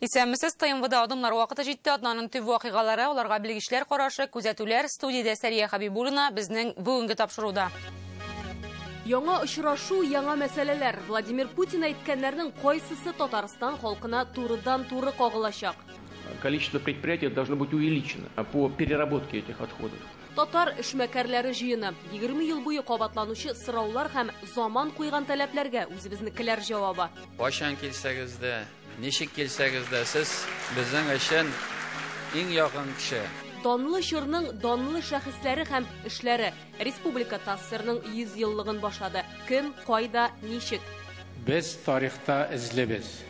Исәммесез ТМВда адымлар вакыты җитте. Атнаның төп вакыйгалары, аларга белгечләр карашы, күзәтүләр. Студиядә Сәрия Хабибуллина безнең бүгенге тапшыруда. Яңа очрашу, яңа мәсьәләләр. Владимир Путин әйткәннәрнең кайсысы Татарстан халкына турыдан-туры кагылачак? Количество предприятий должно быть увеличено по переработке этих отходов. Татар эшмәкәрләре җыены 20 ел буе кабатланучы сораулар һәм заман куйган таләпләргә үзебезнекеләр җавабы. Кайчан килсәгез дә, ничек килсәгез дә, сез безнең өчен иң якын кеше. Данлы чорның данлы шәхесләре һәм эшләре. Республика ТАССРның 100 еллыгын башлады. Кем, кайда, ничек? Без тарихта эзлебез.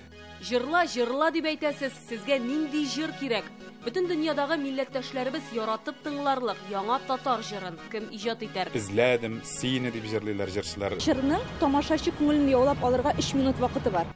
Җырла дип әйтәсез, сезгә нинди җыр кирәк? Бөтен дөньядагы милләттәшләребез яратып тыңларлык яңа татар җырын кем иҗат итәр? Эзләдем, сине дип җырлыйлар җырчылар. Җырның тамашачы күңелен яулап алырга 3 минут вакыты бар.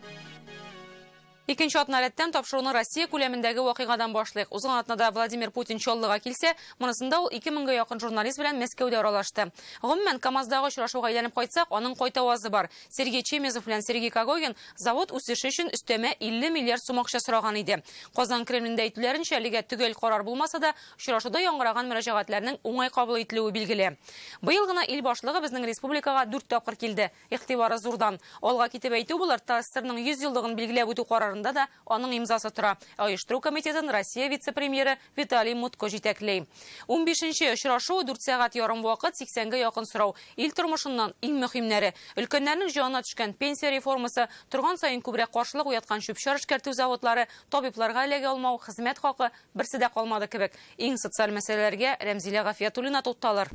Икенче атналеттен тапшыруны Россия күләмендәге вакыйгадан башлыйк. Узган атнада Владимир Путин чаллыга килсә, монысында ул 2000-га якын журналист белән Мәскәүдә аралашты. Гомумән, КамАЗдагы очрашуга әйләнеп кайтсак, аның кайтавазы бар. Сергей Чемезов белән Сергей Кагогин завод үсеше өчен өстәмә 50 миллиард сум акча сораган иде. Казан Кремлендә әйтүләренчә, әлегә төгәл карар булмаса да, очрашуда яңгыраган мөрәҗәгатьләрнең уңай кабул ителүе билгеле. Быел гына ил башлыгы безнең республикага 4 тапкыр килде. Игътибары зурдан. Алга китеп әйтү булыр, ТАССРның 100 еллыгын билгеләп үтү карарында да аның имзасы тора. Оештыру комитетын Россия вице-премьеры Виталий Мутко җитәкләй. 15-нче очрашу 4 сәгать ярым вакыт, 80-га якын сорау. Ил тормышыннан иң мөһимнәре. Өлкәннәрнең җанына төшкән пенсия реформасы, торган сайын күбрәк каршылык уяткан чүп-чар эшкәртү заводлары, табибларга эләгә алмау, хезмәт хакы берсе дә калмады кебек. Иң социаль мәсьәләләргә Рәмзилә Гафиятуллина тукталыр.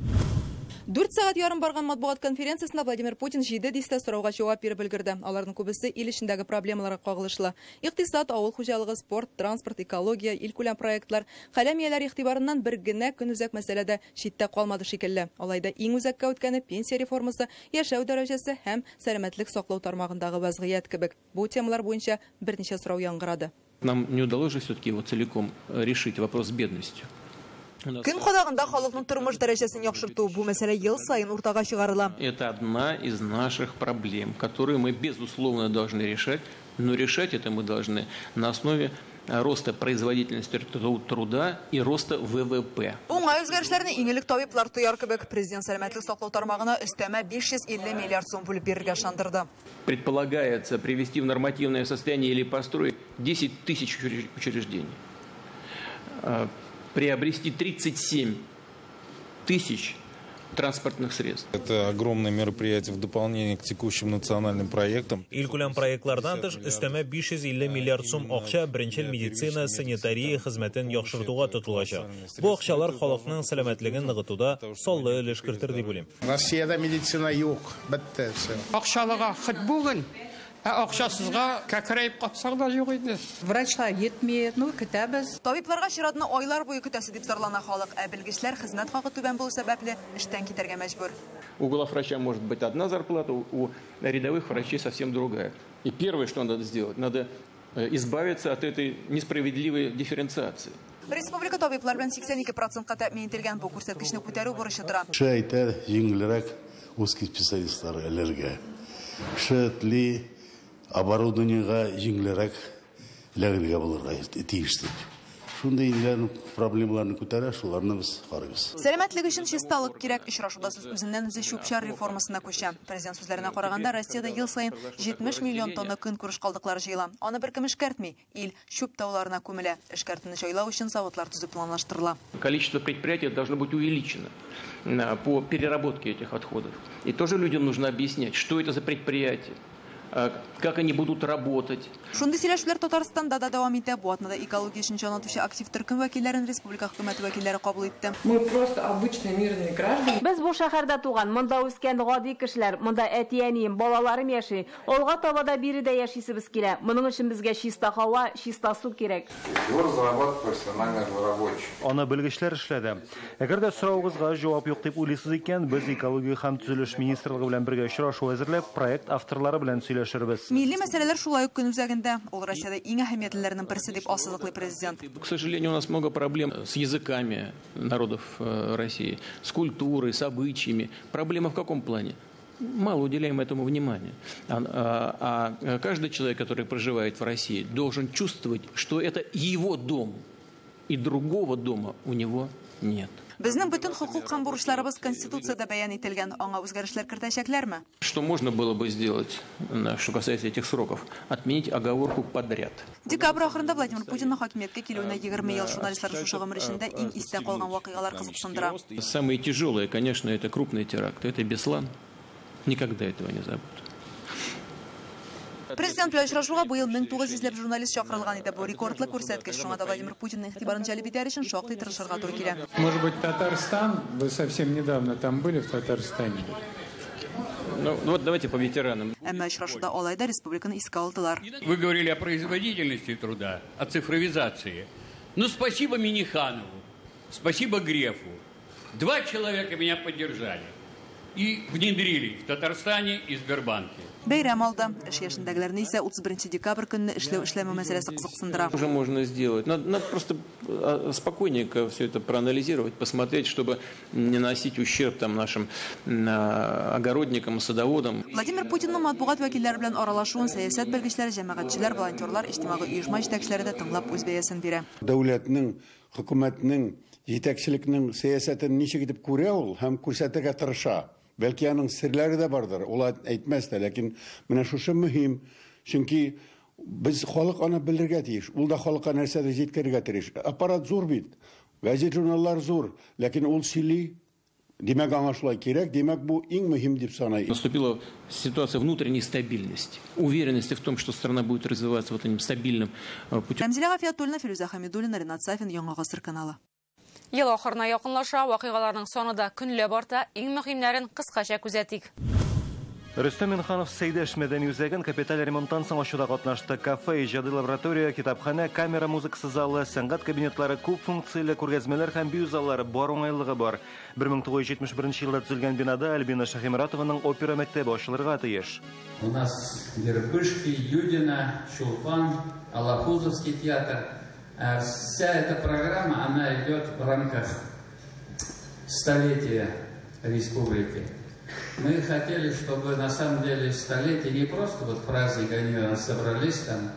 4 сәгать ярым барган матбугат конференциясендә Владимир Путин 7 дистә сорауга җавап биреп өлгерде. Аларның күбесе ил эчендәге проблемаларга кагылышлы. Икътисад, авыл хуҗалыгы, спорт, транспорт, экология, илкүләм проектлар, хәләмияләр игътибарыннан бер генә көн үзәк мәсьәләдә читтә калмады шикелле. Алайда иң үзәккә үткәне пенсия реформасы, яшәү дәрәҗәсе һәм сәламәтлек саклау тармагындагы вазгыять кебек. Бу темалар буенча берничә сорау яңгырады. Нам не удалось же все-таки его целиком решить, вопрос с бедностью. Көн кадагында халыкның тормыш дәрәҗәсен яхшырту бу мәсьәлә ел сайын уртага чыгарыла. Это одна из наших проблем, которые мы безусловно должны решать, но решать это мы должны на основе роста производительности труда и роста ВВП. Уңай үзгәрешләрне иң элек табиблар тояр кебек президент сәламәтлек саклау тармагына өстәмә 550 миллиард сум бүлеп бирергә шандырды. Предполагается привести в нормативное состояние или построить 10 тысяч учреждений. Приобрести 37 тысяч транспортных средств. Это огромное мероприятие в дополнение к текущим национальным проектам. Илкүләм проектлардан тыш өстәмә 550 миллиард сум акча беренчел медицина, санитария хезмәтен яхшыртуга тотылачак. Бу акчалар халыкның сәламәтлеген ныгытуда саллы өлеш кертер дип уйлыйм. Россиядә медицина юк, бетте. Акчалыга хит бүген, акчасызга кәкрәйеп катсак да юк иде. Врачлар йетмәй, көтәбез. Табибларга чиратны айлар буе көтәсе дип зарлана халык, ә белгечләр хезмәт хакы түбән булу сәбәпле эштән китәргә мәҗбүр. У главврача может быть одна зарплата, у рядовых врачей совсем другая. И первое, что надо сделать, надо избавиться от этой несправедливой дифференциации. Республика табиблар белән 82%-ка тәэмин ителгән бу күрсәткечне күтәрү бурычы тора. Шәйтә җиңелрәк узкий специалистлар эләргә. Шәтли оборудованиега җиңелрәк эләргә булырга тиештер. Шундай иләрнең проблемаларын күтәрә, шуларны без карыйбыз. Сәламәтлек өчен чисталык кирәк. Очрашуда сүз үзеннән үзе чүп-чар реформасына күчә. Президент сүзләренә караганда, Россиядә ел сайын 70 миллион тонна көнкүреш калдыклары җыела. Аны беркем эшкәртми, ил чүп тауларына күмелә. Эшкәртүне җайлау өчен заводлар төзү планлаштырыла. Количество предприятий должно быть увеличено по переработке этих отходов. И тоже людям нужно объяснять, что это за предприятие, как они будут работать. Шундый сөйләшүләр Татарстанда да дәвам итә. Бу атнада экология өчен җанатучы актив төркем вәкилләрен республика хөкүмәте вәкилләре кабул итте. Мы просто обычные мирные граждане. Без бу шәһәрдә туган, монда үскән гади кешеләр, монда әтиәнием, балаларым яши. Алга таба да биредә яшисебез килә. Моның өчен безгә чиста һава, чиста су кирәк. Аны белгечләр эшләде. Әгәр дә сорауыгызга җавап юк дип уйлыйсыз икән, без экология һәм төзелеш министрлыгы белән бергә очрашу әзерләп, проект авторлары белән сөйләшербез. Милли мәсьәләләр шулай ук көн үзәгендә. Ул Россиядә иң әһәмиятлеләрнең берсе дип ассызыклый президент. К сожалению, у нас много проблем с языками народов России, с культурой, с обычаями. Проблема в каком плане? мало уделяем этому внимания. А каждый человек, который проживает в России, должен чувствовать, что это его дом, и другого дома у него нет. Безнең бөтен хукук һәм бурычларыбыз Конституциядә бәян ителгән. Аңа үзгәрешләр кертәчәкләрме? Что можно было бы сделать, что касается этих сроков? Отменить оговорку подряд. Декабрь ахырында Владимир Путинның хакимияткә килүенә 20 ел журналистлар шушы гомер эчендә иң истә калган вакыйгалар кызыксындыра. Самые тяжелые, конечно, это крупный теракт. Это Беслан. Никогда этого не забудут. Президент белән очрашуга быел 1900 журналист чакырылган иде. Бу рекордлы күрсәткеч. Шуңа да Владимир Путинның игътибарын җәлеп итәр өчен шактый тырышырга туры килә. Может быть, Татарстан? Вы совсем недавно там были, в Татарстане? Ну вот давайте по ветеранам. Әмма очрашуда алайда республиканы искә алдылар. Вы говорили о производительности труда, о цифровизации. Ну, спасибо Миниханову, спасибо Грефу. 2 человека меня поддержали и внедрили в Татарстане и Сбербанке. Бәйрәм алды. Эш яшендәгеләрне исә 31 декабрь көнне эшләмәү мәсьәләсе кызыксындыра. Уже можно сделать. Надо просто спокойненько все это проанализировать, посмотреть, чтобы не наносить ущерб там нашим огородникам, садоводам. Владимир Путинның матбугат вәкилләре белән аралашуын сәясәт белгечләре, җәмәгатьчеләр, волонтерлар, иҗтимагый оешма җитәкчеләре дә тыңлап үз бәясен бирә. Дәүләтнең, хөкүмәтнең, җитәкчелекнең сәясәтен ничек итеп күрә ул һәм күрсәтергә тырыша. Belki aның sirləri də bardır. Ola әйтмәс тә, ләкин менә шушы мөһим. Чөнки без халык аны белергә тиеш. Ул да халыкка нәрсәдер җиткерергә тиеш. Аппарат зур бит. Газет журналлар зур, ләкин ул сөйли. Димәк аңа шулай кирәк. Димәк бу иң мөһим дип саный. Наступила ситуация внутренней стабильности, уверенности в том, что страна будет развиваться вот этим стабильным путем. Рәмзилә Гафиятуллина, Фируза Хамидуллина, Ренат Сафин, Яңа гасыр каналы. Ел ахырына якынлаша, вакыйгаларның саны да көнләп арта, иң мөһимнәрен кыскача күзәтик. Рөстәм Минханов Сейдәш мәдәни үзәген капиталь ремонттан соң ачуда катнашты. Кафе, иҗади лаборатория, китапханә, камера музыкасы залы, сәнгать кабинетлары, күп функцияле күргәзмәләр һәм бию заллары бар уңайлыгы бар. 1971 елда төзелгән бинада Альбина Шаһимратованың опера мәктәбе ачылырга тиеш. У нас Вербышки, Юдина, Чулпан, Алапузовский театр. Вся эта программа, она идет в рамках столетия республики. Мы хотели, чтобы на самом деле столетие не просто вот праздник, они собрались там,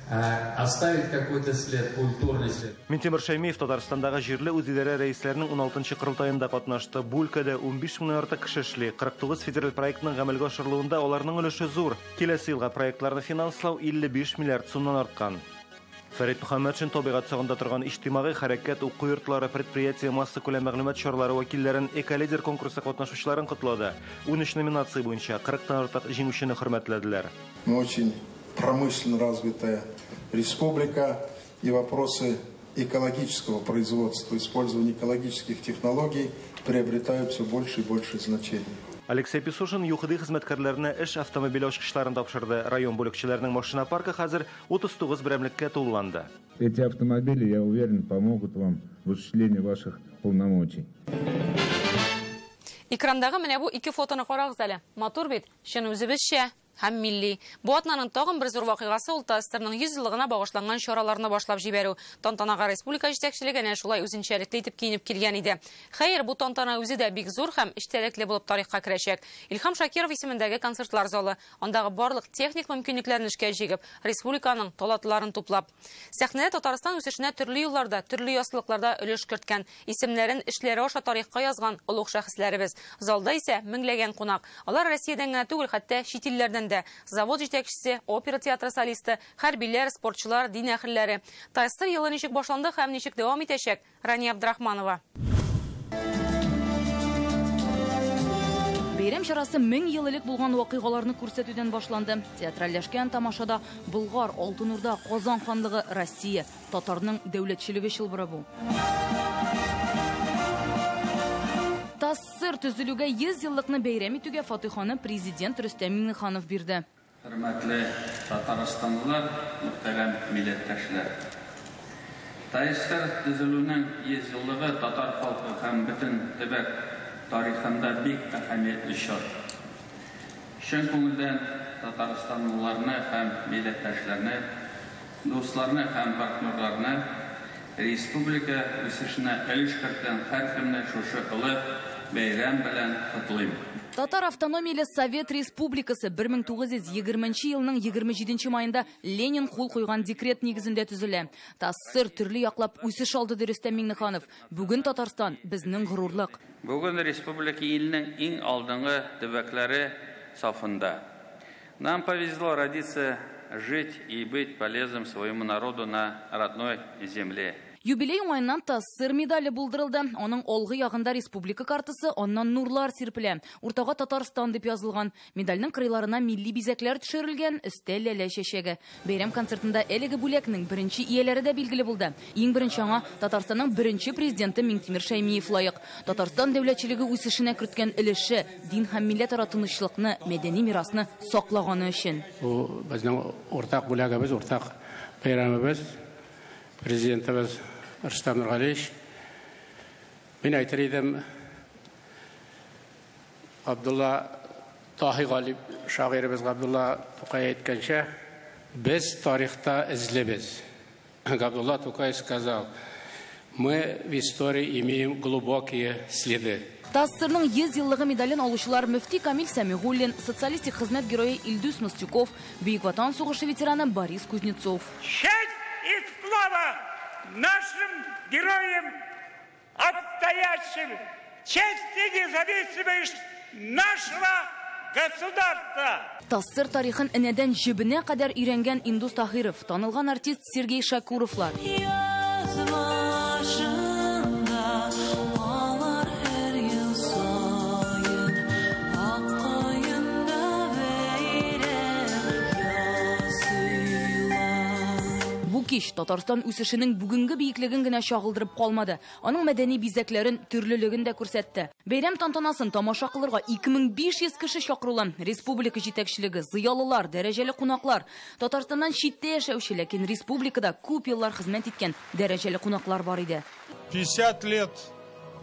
а оставить какой-то след, культурный след. Минтимир Шәймиев Татарстандагы җирле үзидарә рәисләренең 16-нчы курылтаенда катнашты. Бу өлкәдә 15 меңнән артык кеше эшли. 49 федераль проектның гамәлгә ашырылуында аларның өлеше зур. Киләсе елга проектларны финанслау 55 миллиард сумнан арткан. Фәрит Мөхәммәтшин табигать сагында торган иҗтимагый хәрәкәт, уку йортлары, предприятие, масса күләм мәгълүмат чаралары вәкилләрен Эколидер конкурсы катнашучыларын котлады. 13 номинация буенча 40-тан артык җиңүчене хөрмәтләделәр. Мы очень промышленно развитая республика, и вопросы экологического производства, использования экологических технологий приобретают все больше и больше значения. Алексей Писушин юхыды хезмәткәрләренә эш автомобиль ачкычларын тапшырды. Район бүлекчеләренең машина паркы хәзер 39 берәмлеккә тулланды. Эти автомобили, я уверен, помогут вам в осуществлении ваших полномочий. Экрандагы менә бу 2 фотоны карагыз әле. Матур бит, шуны үзебезчә һәм милли. Бу атнаның тагын бер зур вакыйгасы ул ТАССРның 100 еллыгына багышланган чараларны башлап җибәрү. Тантанага республика җитәкчелеге әнә шулай үзенчәлекле итеп киенеп килгән иде. Хәер, бу тантана үзе дә бик зур һәм эчтәлекле булып тарихка керәчәк. Илһам Шакиров исемендәге концертлар залы, андагы барлык техник мөмкинлекләрне эшкә җигеп, республиканың талантларын туплап. Сәхнәдә Татарстан үсешенә төрле юлларда, төрле ясылыкларда өлеш керткән, исемнәрен эшләре аша тарихка язган улуг шәхесләребез. Залда исә меңләгән кунак. Алар Россиядән генә түгел, хәтта чит илләрдән дә. Завод җитәкчесе, опера театры солисты, хәрбиләр, спортчылар, дин әһелләре. ТАССР елы ничек башланды һәм ничек дәвам итәчәк? Рания Абдрахманова. Бәйрәм чарасы 1000 ел элек булган вакыйгаларны күрсәтүдән башланды. Театральләшкән тамашада Болгар, Алтын Урда, Казан ханлыгы, Россия, татарның дәүләтчелеге чылбыры бу. ТАССР төзелүгә 100 еллыкны бәйрәм итүгә фатиханы президент Рөстәм Миңнеханов бирде. Хөрмәтле татарстанлылар, мөхтәрәм милләттәшләр. ТАССР төзелүнең 100 еллыгы татар халкы һәм бөтен төбәк тарихында бик әһәмиятле чор. Чын күңелдән татарстанлыларны һәм милләттәшләрне, дусларны һәм партнерларны республика үсешенә өлеш керткән һәркемне шушы ылы бәйрәм белән котлыйм. Татар автономиялы Совет Республикасы 1920 елның 27 майында Ленин қол қойған декрет негізінде түзілі. ТАССР түрлі яқлап өсіш алды Рөстем Миңнеханов. Бүгін Татарстан біздің ғұрурлық. Бүгін республика елінің ең алдыңғы төбәкләре сафында. Нам повезло родиться, жить и быть полезным своему народу на родной земле. Юбилей уңайынан ТАССР медалі булдырылды. Оның олғы яғында республика картасы, оннан нурлар серпілі. Уртаға Татарстан деп yazылған. Медальның қырайларына милли бизәкләр төшерілген, өстәл әлі шешегі. Бәйрәм концертында әлігі бүләкнің бірінші иелері де белгілі болды. Ең бірінші аңа Татарстанның бірінші президенті Миңтимир Шаймиев лайық. Татарстан дәүләтчелеге үсешенә кірткен өлеше, дин һәм милләт ара тынычлыкны, мәдәни мирасны саклаганы өчен. Бу безнең уртак бүләгебез, уртак бәйрәмебез. Президентimiz Рөстәм Нургалиевич, мен әйтер идем, Абдулла Тахи Галип шагыйребез Абдулла Тукай әйткәнчә, без тарихта эзлебез. Абдулла Тукай сказал: "Мы в истории имеем глубокие следы". ТАССРның 100 еллыгы медален алучылар Мөфти Камил Сәмигуллин, социалистик хезмәт герое Илдус Мостюков, Бөек Ватан сугышы ветераны Борис Кузнецов. И слава нашим героям, отстоящим честь и независимость нашего государства. ТАССР тарихын инәдән җебенә кадәр өйрәнгән Индус Тахиров, танылган артист Сергей Шакуровлар. Кич Татарстан үсешенең бүгенге биеклеген генә чагылдырып калмады. Аның мәдәни бизәкләрен, төрлелеген дә күрсәтте. Бәйрәм тантанасын тамаша кылырга 2500 кеше чакырылган. Республика җитәкчелеге, зыялылар, дәрәҗәле кунаклар, Татарстаннан читтә яшәүче, ләкин республикада күп еллар хезмәт иткән дәрәҗәле кунаклар бар иде. 50 лет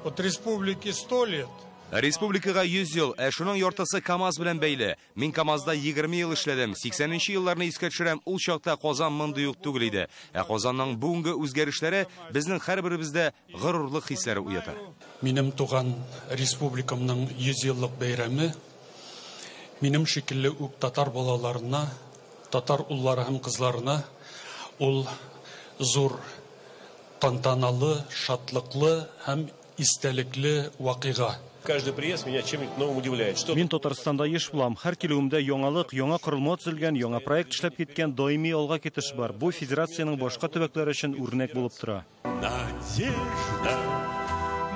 от республики 100 лет. Республикага 100 ел, шуның яртысы КАМАЗ белән бәйле. Мин КАМАЗда 20 ел эшләдем. 80нче елларны искә төшерәм. Ул чакта Казан мондый юк түгел иде. Казанның бүгенге үзгәрешләре безнең һәрберебездә горурлык хисләре уята. Минем туган республикамның 100 еллык бәйрәме минем шикелле үк татар балаларына, татар уллары һәм кызларына ул зур, тантаналы, шатлыклы һәм истәлекле вакыйга. Каждый приезд меня чем-нибудь новым удивляет. Мин Татарстанда еш булам. Һәр килүемдә яңалык, яңа корылма төзелгән, яңа проект эшләп киткән даими алга китеш бар. Бу федерациянең башка төбәкләре өчен үрнәк булып тора.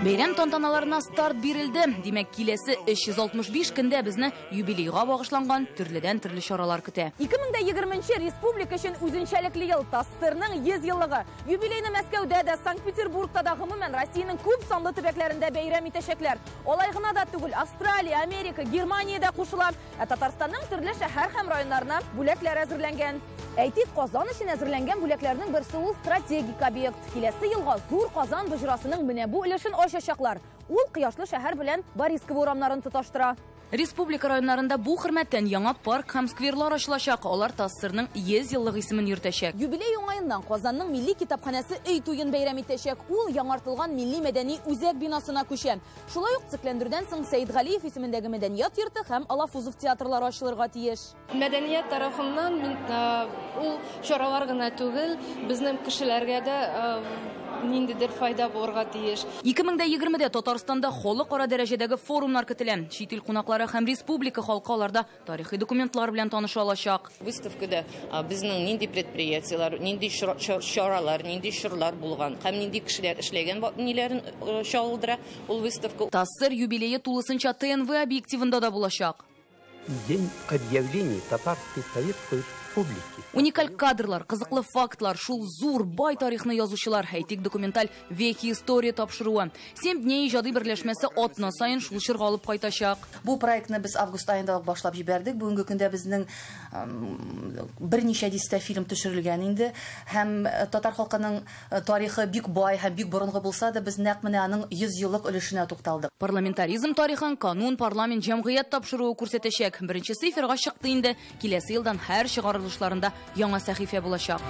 Бәйрәм тантаналарына старт бирелде. Димәк, киләсе 365 көндә безне юбилейга багышланган төрледән төрле чаралар көтә. 2020 республика өчен үзенчәлекле ел ТАССРның 100 еллыгы. Юбилейны Мәскәүдә дә, Санкт-Петербургта да, гомумән Россиянең күп санлы төбәкләрендә бәйрәм итәчәкләр. Алай гына да түгел, Австралия, Америка, Германиядә кушыла. Татарстанның төрле шәһәр һәм районнарына бүләкләр әзерләнгән. Әйтик, Казан өчен әзерләнгән бүләкләрнең берсе ул стратегик объект. Киләсе елга зур Казан боҗрасының менә бу өлешен ачачаклар. Ул Кыяшлы шәһәр белән Борисково урамнарын тоташтыра. Республика районнарында бу хөрмәттән яңа парк һәм скверлар ачылачак. Алар ТАССРның 100 еллык исемен йөртәчәк. Юбилей уңаеннан Казанның милли китапханәсе өй туен бәйрәм итәчәк. Ул яңартылган милли мәдәни үзәк бинасына күчә. Шулай ук цикләндерүдән соң Сәйдгалиев исемендәге мәдәният йорты һәм Алафузов театрлары ачылырга тиеш. Мәдәният тарафыннан ул чаралар гына түгел, безнең кешеләргә дә ниндидер файда булырга тиеш. 2020дә Татарстанда халыкара дәрәҗәдәге форумнар көтелә. Чит ил кунаклары һәм республика халкы аларда тарихи документлар белән таныша алачак. Выставкада безнең нинди предприятиеләр, нинди чаралар, нинди чорлар булган һәм нинди кешеләр эшләгән ниләрен чагылдыра ул выставка. ТАССР юбилее тулысынча ТНВ объективында да булачак. День объявления Татарской Советской Республики. Уникаль кадрлар, кызыклы фактлар, шул зур бай тарихны язучылар, әйтик документаль веки история тапшыруы. 7 дней иҗади берләшмәсе атна сайын шул чорга алып кайтачак. Бу проектны без август аенда башлап җибәрдек. Бүгенге көндә безнең берничә дистә фильм төшерелгән инде. Һәм татар халкының тарихы бик бай һәм бик борынгы булса да, без нәкъ менә аның 100 еллык өлешенә тукталдык. Парламентаризм тарихын канун, парламент, җәмгыять тапшыруы күрсәтәчәк. Беренче цифрга чыкты инде. Киләсе елдан һәр чыгарылышларында яңа сәхифә булачак.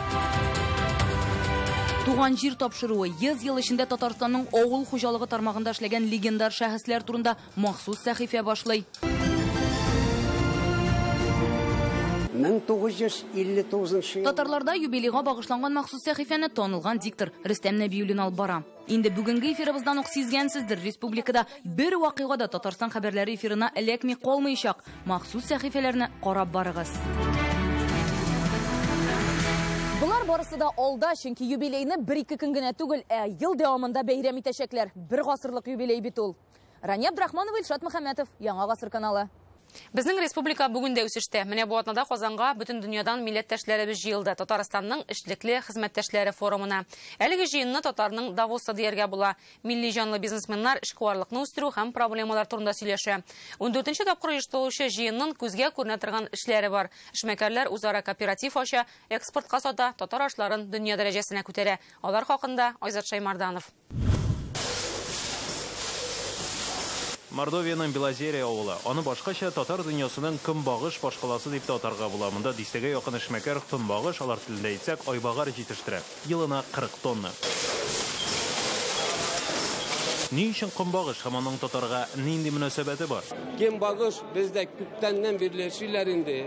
Туган җир тапшыруы 100 ел эчендә Татарстанның авыл хуҗалыгы тармагында эшләгән легендар шәхесләр турында махсус сәхифә башлый. 1959 Татарларда юбилейга багышланган махсус сәхифәне танылган диктор Рөстәм Нәбиуллин алып бара. Инде бүгенге эфирыбыздан ук сизгәнсездер, республикада бер вакыйгада Татарстан хәбәрләре эфирына эләкми калмыйчак. Махсус сәхифәләрне карап барыгыз. Булар барысы да алда, чөнки юбилейны 1-2 көн генә түгел, ел дәвамында бәйрәм итәчәкләр. 1 гасырлык юбилей бит ул. Рания Абдрахманова, Илшат Мөхәммәтов, Яңа гасыр каналы. Безнең республика бүгін дә үсеште. Менә бу атнада Казанга бөтен дөньядан милләттәшләребез җыелды. Татарстанның эшлекле хезмәттәшләре форумына. Әлеге җыенны Татарның Давосы дияргә була. Милли җанлы бизнесменнар эшкуарлыкны үстерү һәм проблемалар турында сөйләшә. 14нче тапкыр оештырылучы җыенның күзгә күренә торган эшләре бар. Эшмәкәрләр үзара кооператив ача, экспортка сата, татар ашларын дөнья дәрәҗәсенә күтәрә. Алар хакында Айзат Шаймарданов. Мордовияның Белозерия авылы. Аны башкача татар дөньясының көнбагыш башкаласы дип атарга була. Монда дистәгә якын эшмәкәр көнбагыш, алар телендә әйтсәк, айбагар җитештерә. Елына 40 тонна. Ни өчен көнбагыш һәм аның татарга нинди мөнәсәбәте бар? Көнбагыш бездә күптәннән бирле эшләр инде.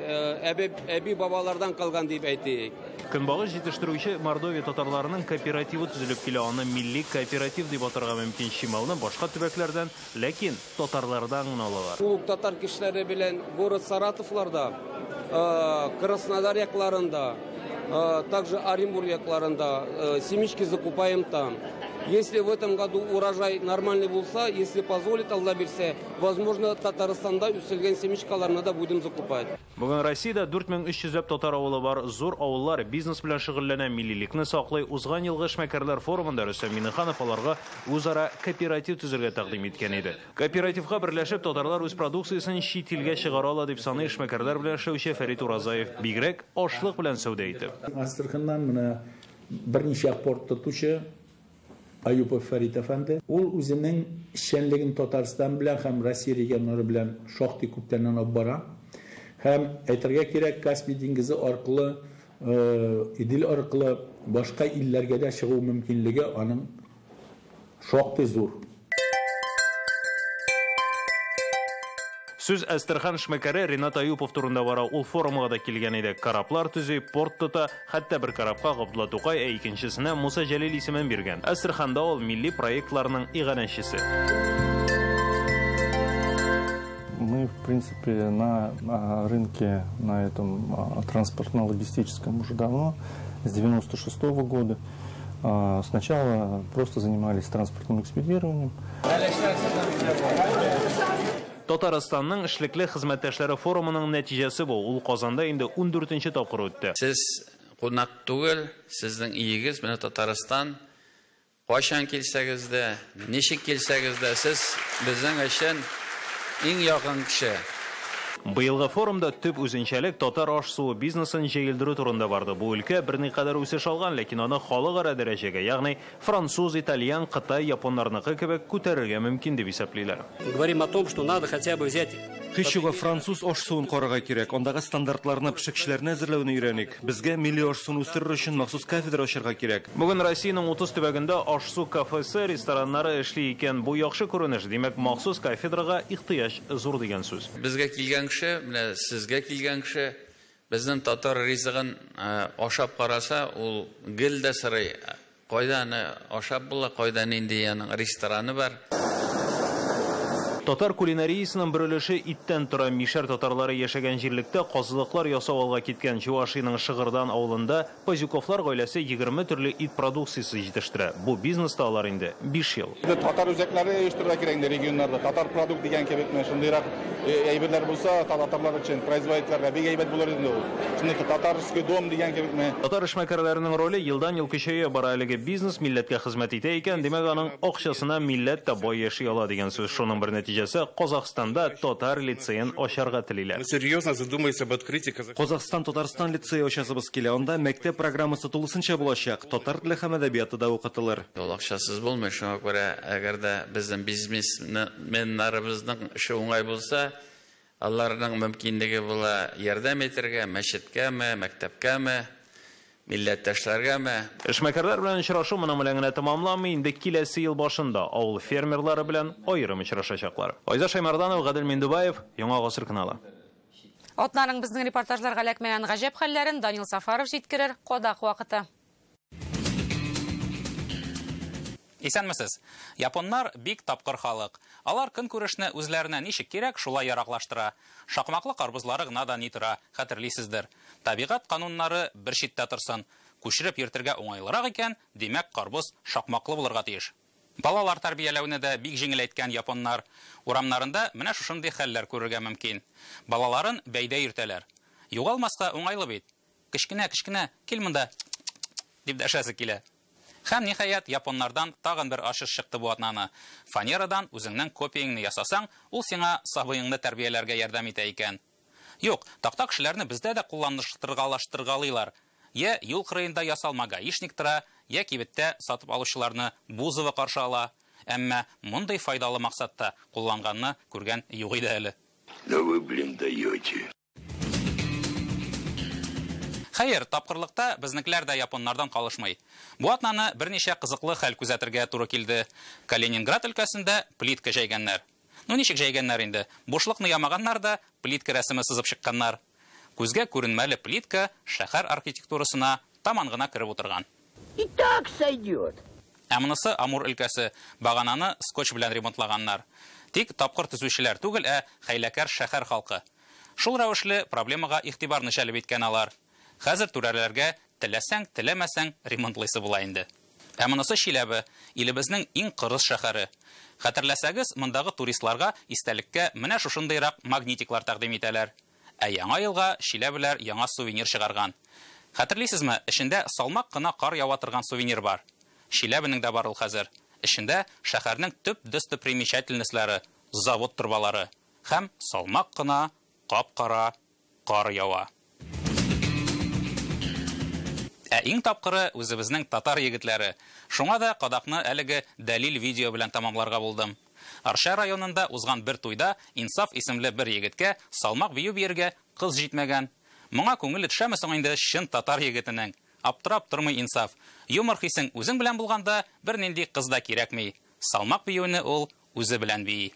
Әби бабалардан калган дип әйтик. Көнбагыш җитештерүче Мордовия татарларының кооперативы төзелеп килә. Аны милли кооператив дип атарга мөмкин. Шималны башка төбәкләрдән, ләкин татарлардан гына алалар. Ул татар кешеләре белән город Саратовларда, Краснодар якларында, также Оренбург якларында семечки закупаем там. Если в этом году урожай нормальный булса, если позволит Алла берсе, возможно, Татарстанда үселгән семечкаларны да будем закупать. Бүген Россиядә 4300 татар авылы бар. Зур авыллар бизнес белән шөгыльләнә, миллилекне саклый. Узган елгы эшмәкәрләр форумында Рөстәм Миннеханов аларга үзара кооператив төзергә тәкъдим иткән иде. Кооперативка берләшеп татарлар үз продукциясын чит илгә чыгара ала дип саный эшмәкәрләр белән эшләүче Фәрит Уразаев. Бигрәк ашлык белән сәүдә итеп. Астраханнан менә берничә порт тотучы Ayupov Farid Efendi. Ул үзенең эшчәнлеген Татарстан белән һәм Россия регионнары белән шактый күптәннән алып бара. Һәм әйтергә кирәк, Каспий диңгезе аркылы, Идел аркылы башка илләргә дә чыгу мөмкинлеге аның шактый зур. Сүз Әстерхан эшмәкәре Ринат Аюпов турында бара. Ул форумга да килгән иде. Караплар төзи, порт тота, хәтта бер карапка Габдулла Тукай, икенчесенә Муса Җәлил исемен биргән. Әстерханда ул милли проектларның иганәчесе. Мы, в принципе, на рынке, на этом транспортно-логистическом уже давно, с 96-го года. Сначала просто занимались транспортным экспедированием. Татарстанның эшлекле хезмәттәшләре форумының нәтиҗәсе бу. Ул Казанда инде 14нче тапкыр үтте. Сез кунак түгел, сезнең иегез менә Татарстан. Кайчан килсәгез дә, ничек килсәгез дә, сез безнең өчен иң якын кеше. Быелгы форумда төп үзенчәлек татар аш-суы бизнесын җәелдерү турында барды. Бу өлкә берникадәр үсеш алган, ләкин аны халыкара дәрәҗәгә, ягъни француз, итальян, Кытай, японнарныкы кебек күтәрергә мөмкин дип исәплиләр. Говорим о том, что надо хотя бы взять Һичюга француз аш-суын карарга кирәк. Андагы стандартларны пешекчеләрне әзерләүне өйрәник. Безгә милли аш-суын үстерер өчен махсус кафедра ачарга кирәк. Бүген Россиянең 30 төбәгендә аш-су кафесы, рестораннары эшли икән. Бу яхшы күренеш. Димәк, махсус кафедрага ихтыяҗ зур дигән сүз. Безгә килгән кеше, менә сезгә килгән кеше, безнең татар ризыгын ашап караса, ул гел дә сорый. Кайда аны ашап була, кайда нинди аның рестораны бар. Татар кулинариясының бер өлеше иттән тора. Мишәр татарлары яшәгән җирлектә казылыклар ясау алга киткән Чувашиянең Шыгырдан авылында Пазюковлар гаиләсе 20 төрле ит продукциясе җитештерә. Бу бизнеста алар инде 5 ел. Татар үзәкләре оештырырга кирәк инде регионнарда. Татар продукт дигән кебек шундыйрак әйберләр булса, татарлар өчен производительләргә бик әйбәт булыр инде ул. Шундый татарский дом дигән кебек. Татар эшмәкәрләренең роле елдан ел көчәя бара. Әлеге бизнес милләткә хезмәт итә икән, димәк аның акчасына милләт тә бай яши ала дигән сүз. Шуның бер нәтиҗәсе Казахстанда татар лицейын ачарга телиләр. Серьезно задумайся об открытии Казахстан-Татарстан лицее ачасыбыз килә. Анда мәктәп программасы тулысынча булачак. Татар теле һәм әдәбияты да укытылыр. Ул акчасыз булмый, шуңа күрә, әгәр дә безнең бизнесменнарыбызның эше уңай булса, аларның мөмкинлеге була ярдәм итәргә, мәчеткәме, мәктәпкәме, милләттәшләргәме. Эшмәкәрләр белән очрашу моның белән генә тәмамламый, инде киләсе ел башында авыл фермерлары белән аерым очрашачаклар. Айзат Шаймарданов, Гадел Миндубаев, Яңа гасыр каналы. Отнарың біздің репортажларға ләкмәгән ғажап хәлләрен Данил Сафаров җиткерер, кодак вакыты. Исәнмесез. Японнар бик тапкыр халык. Алар көн күрешне үзләренә ничек кирәк, шулай яраклаштыра. Шакмаклы карбызлары гына да ни тора, хәтерлисездер. Табигать кануннары бер читтә торсын. Күчереп йөртергә уңайлырак икән, димәк карбыз шакмаклы булырга тиеш. Балалар тәрбияләүне дә бик җиңел әйткән японнар. Урамнарында менә шушындый хәлләр күрергә мөмкин. Балаларын бәйдә йөртәләр. Югалмаска уңайлы бит. Кичкенә, кил монда, дип дәшәсе килә. Һәм ниһаять японнардан тагын бер ашыш чыкты бу атнаны. Фанерадан үзеңнең копияңны ясасаң, ул сиңа сабыеңны тәрбияләргә ярдәм итә икән. Юк, такта кешеләрне бездә дә кулланыштыргалаштыргалыйлар. Я юл кырыенда ясалмага ишник тора, я кибеттә сатып алучыларны бузыва каршы ала. Әмма мондай файдалы максатта кулланганны күргән юк иде әле. Да вы, блин, даете. Хәер, тапкырлыкта безнекеләр дә японнардан калышмый. Бу атнаны берничә кызыклы хәл күзәтергә туры килде. Калининград өлкәсендә плитка җәйгәннәр. Ничек җәйгәннәр инде? Бушлыкны ямаганнар да плитка рәсеме сызып чыкканнар. Күзгә күренмәле плитка шәһәр архитектурасына таман гына кереп утырган. И так сойдет. Ә монысы Амур өлкәсе, багананы скотч белән ремонтлаганнар. Тик тапкыр төзүчеләр түгел, хәйләкәр шәһәр халкы. Шул рәвешле проблемага игътибарны җәлеп иткән алар. Хәзер түрәләргә теләсәң, теләмәсәң ремонтлыйсы була инде. Ә монысы Чиләбе, илебезнең иң кырыс шәһәре. Хәтерләсәгез, мондагы туристларга истәлеккә менә шушындыйрак магнитиклар тәкъдим итәләр. Ә яңа елга Чиләбеләр яңа сувенир чыгарган. Хәтерлисезме, эчендә салмак кына кар ява торган сувенир бар. Чиләбенең дә бар ул хәзер. Эчендә шәһәрнең төп достопримечательностьләре, завод турбалары һәм салмак кына кап-кара кар ява. Ә иң тапкыры үзебезнең татар егетләре. Шуңа да кадакны әлеге дәлил видео белән тамамларга булдым. Арча районында узган бер туйда Инсаф исемле бер егеткә салмак бию бирергә кыз җитмәгән. Моңа күңеле төшәме соң инде чын татар егетенең? Аптырап тормый Инсаф. Юмор хисең үзең белән булганда бернинди кыз да кирәкми. Салмак биюне ул үзе белән бии.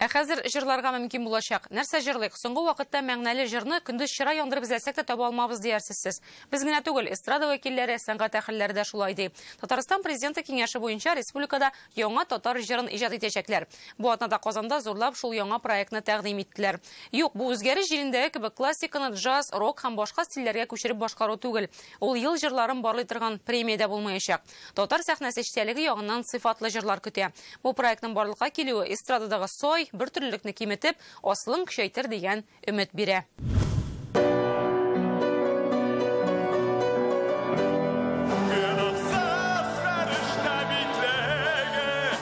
Ә хәзер җырларга мөмкин булачак. Нәрсә җырлыйк? Соңгы вакытта мәгънәле җырны көндез чыра яндырып эзләсәк тә таба алмабыз диярсез. Без генә түгел, эстрада вәкилләре, сәнгать әһелләре дә шулай ди. Татарстан президенты киңәше буенча республикада яңа татар җырын иҗат итәчәкләр. Бу атнада Казанда зурлап шул яңа проектны тәкъдим иттеләр. Юк, бу үзгәреш җирендәге кебек классиканы джаз, рок һәм башка стильләргә күчереп башкару түгел. Ул ел җырларын барлый торган премиядә булмаячак. Татар сәхнәсе эчтәлеге ягыннан сыйфатлы җырлар көтә. Бу проектның барлыкка килүе эстрададагы сой, бер төрлелекне киметеп, аслын көчәйтер дигән өмет бирә.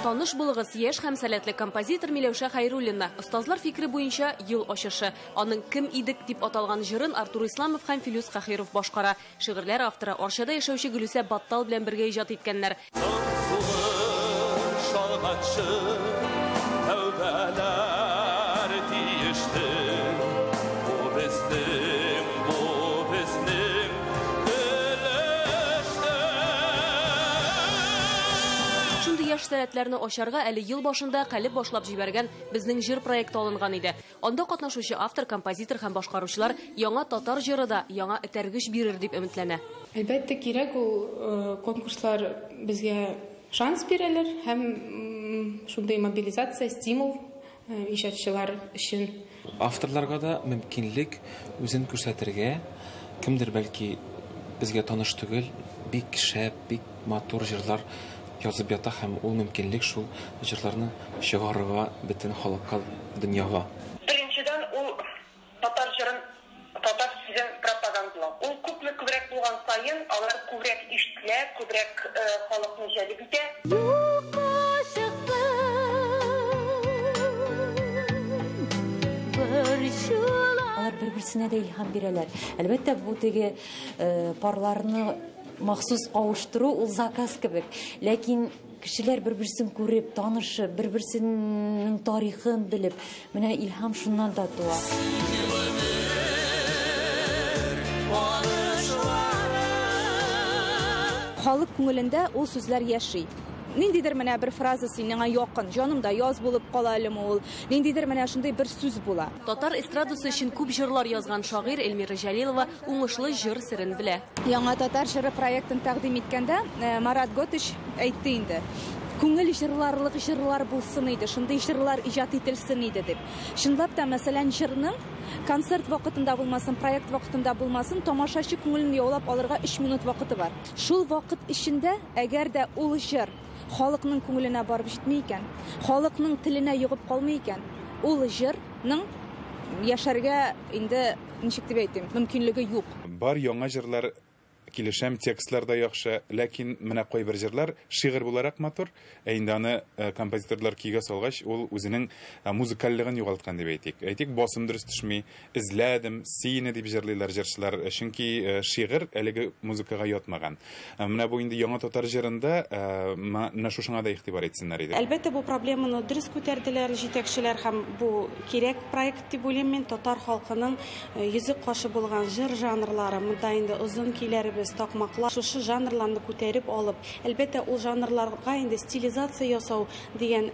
Таныш булыгыз, яшь һәм сәләтле композитор Миләүшә Хәйруллина. Остазлар фикре буенча ел ачышы. Аның «Кем идек» дип аталган җырын Артур Исламов һәм Филүс Кахиров башкара. Шигырьләр авторы Арчада яшәүче Гөлүсә Баттал белән бергә иҗат иткәннәр. Яшь сәләтләрне ачарга әле ел башында калеп башлап җибәргән безнең җыр проекты алынган иде. Анда катнашучы автор, композитор һәм башкаручылар яңа татар җырыда яңа этәргеч бирер дип өметләнә. Әлбәттә кирәк, ул конкурслар безгә шанс бирәләр һәм шундый мобилизация, стимул иҗатчылар өчен. Авторларга да мөмкинлек үзен күрсәтергә, кемдер бәлки безгә таныш түгел, бик шәп, бик матур җырлар язып ята һәм ул мөмкинлек шул җырларны чыгарырга бөтен халыкка, дөньяга. Беренчедән ул татар җырын, татар сүзен пропагандалау. Ул күбрәк булган саен алар күбрәк ишетелә, күбрәк халыкны җәлеп итә. Алар бер-берсенә дә илһам бирәләр. Әлбәттә бу теге парларны махсус кавыштыру ул заказ кебек. Ләкин Кешеләр бер-берсен күреп, танышып, бер-берсенең тарихын белеп, менә илһам шуннан да туа. Халык күңелендә ул сүзләр яши. Ниндидер менә бер фраза синеңа якын, җанымда яз булып кала әлеме ул. Ниндидер менә шундый бер сүз була. Татар эстрадасы өчен күп җырлар язган шагыйрь Эльмира Җәлилова уңышлы җыр серен белә. Яңа татар җыры проектын тәкъдим иткәндә Марат Готыч әйтте инде. Күңел җырларлык җырлар булсын иде, шундый җырлар иҗат ителсен иде дип. Чынлап та, мәсәлән, җырның концерт вакытында булмасын, проект вакытында булмасын, тамашачы күңелен яулап алырга 3 минут вакыты бар. Шул вакыт эчендә, әгәр дә ул җыр халыкның күңеленә барып җитми икән, халыкның теленә йогып калмый икән, ул җырның яшәргә инде ничек дип әйтим, мөмкинлеге юк. Бар яңа җырлар килешәм, текстлар да яхшы, ләкин менә кайбер җырлар шигырь буларак матур, инде аны композиторлар көйгә салгач, ул үзенең музыкальлыгын югалткан дип әйтик. Әйтик, басым дөрес төшми, изләдем, сине дип җырлыйлар җырчылар, чөнки шигырь әлеге музыкага ятмаган. Менә бу инде яңа татар җырында менә шушыңа да игътибар итсеннәр иде. Әлбәттә, бу проблеманы дөрес күтәрделәр җитәкчеләр һәм бу кирәк проект дип уйлыйм мин. Татар халкының йөзе кашы булган җыр жанрлары, монда инде озын көйләр такмаклар, шушы жанрларны күтәреп алып, әлбәттә ул жанрларга инде стилизация ясау дигән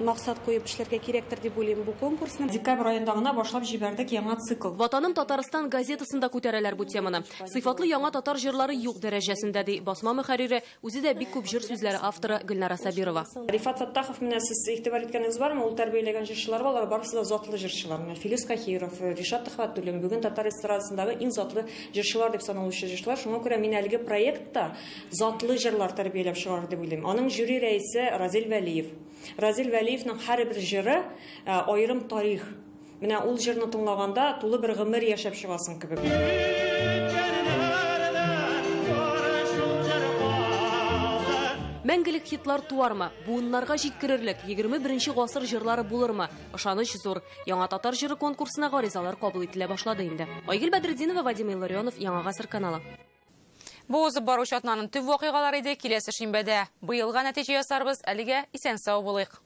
максат куеп эшләргә кирәктер дип уйлыйм бу конкурсны. Декабрь аенда гына башлап җибәрдек яңа цикл. Ватаным Татарстан газетасында күтәрәләр бу теманы. Сыйфатлы яңа татар җырлары юк дәрәҗәсендә ди басма мөхәррире, үзе дә бик күп җыр сүзләре авторы Гөлнара Сабирова. Рифат Фаттахов менә сез игътибар иткәнегез бармы? Ул тәрбияләгән җырчылар бар, барысы да затлы җырчылар. Филис Кахиров, Ришат Төхвәтуллин бүген татар эстрадасындагы иң затлы җырчылар дип саналучы җырчылар. Шуңа күрә мин әлеге проектта затлы җырлар тәрбияләп чыгар дип уйлыйм. Аның жюри рәисе Разил Вәлиев. Разил Вәлиевнең һәрбер җыры аерым тарих. Менә ул җырны тыңлаганда тулы бер гомер яшәп чыгасың кебек. Мәңгелек хитлар туармы? Буыннарга җиткерерлек 21 гасыр җырлары булырмы? Ышаныч зур. Яңа татар җыры конкурсына гаризалар кабул ителә башлады инде. Айгөл Бәдретдинова, Вадим Илларионов, Яңа гасыр каналы. Бу узып баручы атнаның төп вакыйгалары иде. Киләсе шимбәдә быелга нәтиҗә ясарбыз. Әлегә исән-сау булыйк.